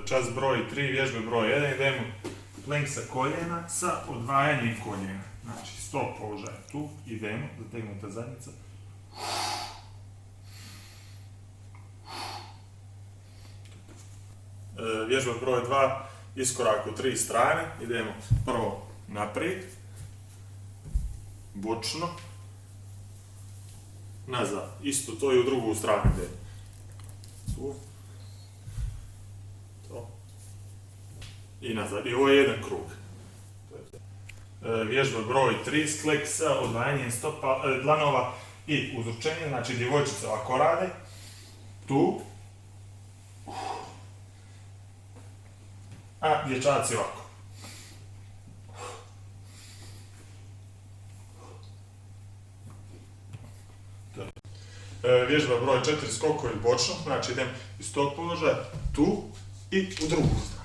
čas broj 3, vježbe broj 1, idemo plank sa koljena sa odvajanjem koljena. Znači, stop položaj tu, idemo, zategnuta zadnjica. Vježba broj 2, iskorak u 3 strane, idemo prvo naprijed, bočno, nazad, isto to i u drugu stranu idemo. Tu, to, i nazad, i ovo je jedan krug. Vježba broj 3, sklek sa odvajanjem dlanova i uzručenjem, znači djevojčice ovako rade, tu, a dječaci ovako. Vježba broj 4, skokovi bočno, znači idem iz tog položaja tu i u drugu stranu.